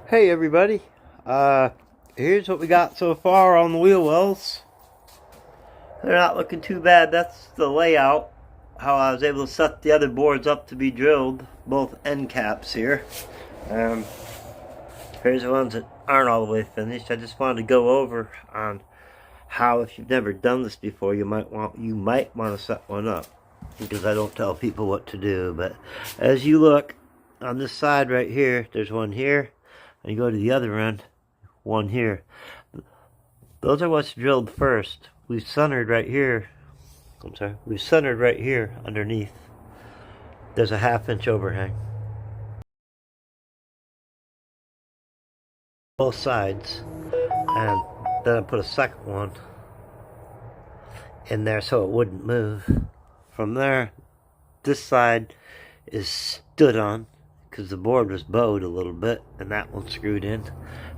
Hey everybody, here's what we got so far on the wheel wells. They're not looking too bad. That's the layout, how I was able to set the other boards up to be drilled, both end caps here. Um, Here's the ones that aren't all the way finished. I just wanted to go over on how, if you've never done this before, you might want to set one up, because I don't tell people what to do. But as you look on this side right here, there's one here, and you go to the other end, one here. Those are what's drilled first. We've centered right here. We've centered right here underneath. There's a 1/2 inch overhang. Both sides. And then I put a second one in there so it wouldn't move. From there, this side is stood on because the board was bowed a little bit, and that one screwed in.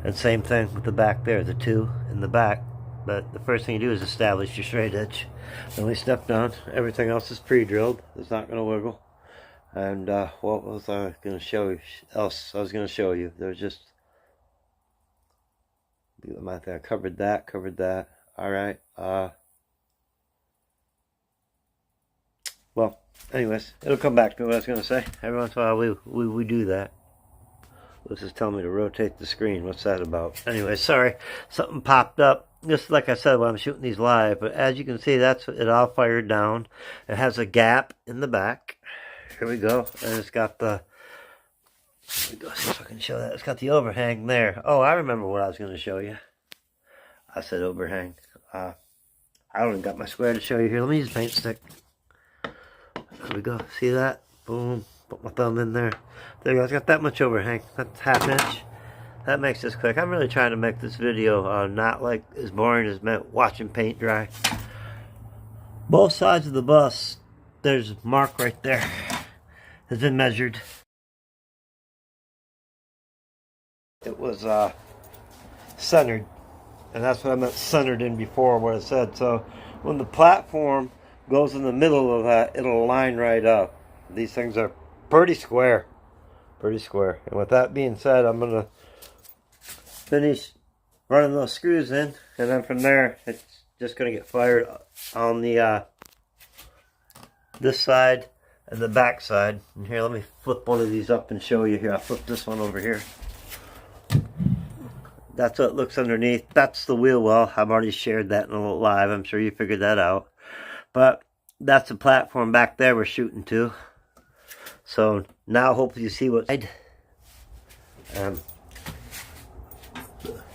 And same thing with the back there, the two in the back. But the first thing you do is establish your straight edge. Then we step down. Everything else is pre-drilled. It's not going to wiggle. And what was I going to show you? Else I was going to show you. There was just, I covered that. All right. Well, anyways, it'll come back to what I was going to say. Every once in a while, we do that. This is telling me to rotate the screen. What's that about? Anyway, sorry. Something popped up. Just like I said when I'm shooting these live. But as you can see, that's it all fired down. It has a gap in the back. Here we go. And it's got the... Let me go see if I can show that. It's got the overhang there. Oh, I remember what I was going to show you. I said overhang. I don't even got my square to show you here. Let me use a paint stick. There we go. See that? Boom. Put my thumb in there. There you go. It's got that much overhang. That's 1/2 inch. That makes this quick. I'm really trying to make this video not like as boring as watching paint dry. Both sides of the bus, there's a mark right there. Has been measured. It was centered. And that's what I meant centered in before, what it said. So when the platform goes in the middle of that, it'll line right up. These things are pretty square. Pretty square. And with that being said, I'm going to finish running those screws in. And then from there, it's just going to get fired on the this side and the back side. And here, let me flip one of these up and show you here. I'll flip this one over here. That's what it looks underneath. That's the wheel well. I've already shared that in a little live. I'm sure you figured that out. But that's the platform back there we're shooting to. So now hopefully you see what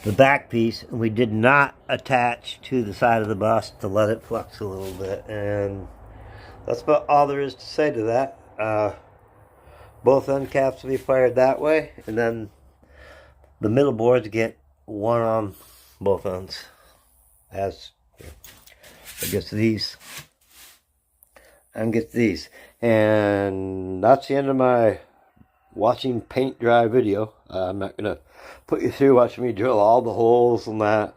the back piece. We did not attach to the side of the bus to let it flex a little bit. And that's about all there is to say to that. Both end caps will be fired that way. And then the middle boards get one on both ends. As I guess these. And get these. And that's the end of my watching paint dry video. I'm not going to put you through watching me drill all the holes and that.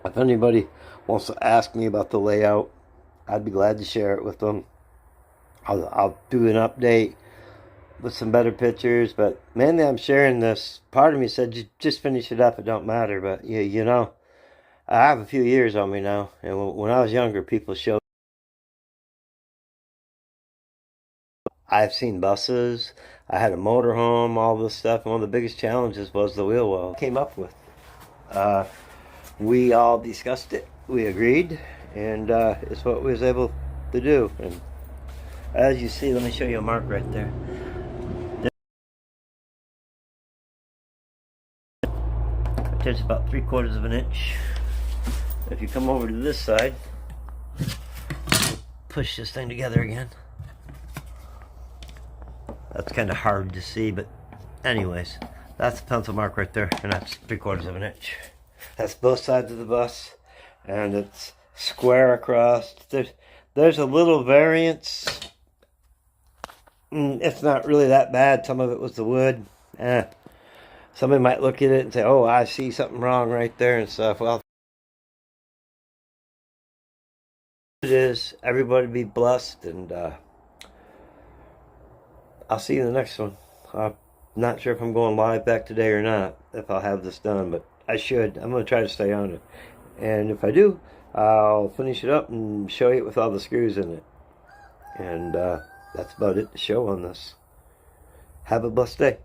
If anybody wants to ask me about the layout, I'd be glad to share it with them. I'll do an update with some better pictures, but mainly I'm sharing this. Part of me said, just finish it up, it don't matter. But you know, I have a few years on me now, and when I was younger, people showed. I've seen buses, I had a motorhome, all this stuff, and one of the biggest challenges was the wheel well I came up with. We all discussed it, we agreed, and it's what we was able to do. And as you see, let me show you a mark right there. There's about 3/4 of an inch. If you come over to this side, push this thing together again. That's kind of hard to see, but anyways, that's the pencil mark right there, and that's 3/4 of an inch. That's both sides of the bus, and it's square across. There's a little variance. It's not really that bad. Some of it was the wood. Somebody might look at it and say, oh, I see something wrong right there and stuff. Well, it is. Everybody be blessed, and I'll see you in the next one. Not sure if I'm going live back today or not, if I'll have this done, but I should. I'm going to try to stay on it. And if I do, I'll finish it up and show you it with all the screws in it. And that's about it to show on this. Have a blessed day.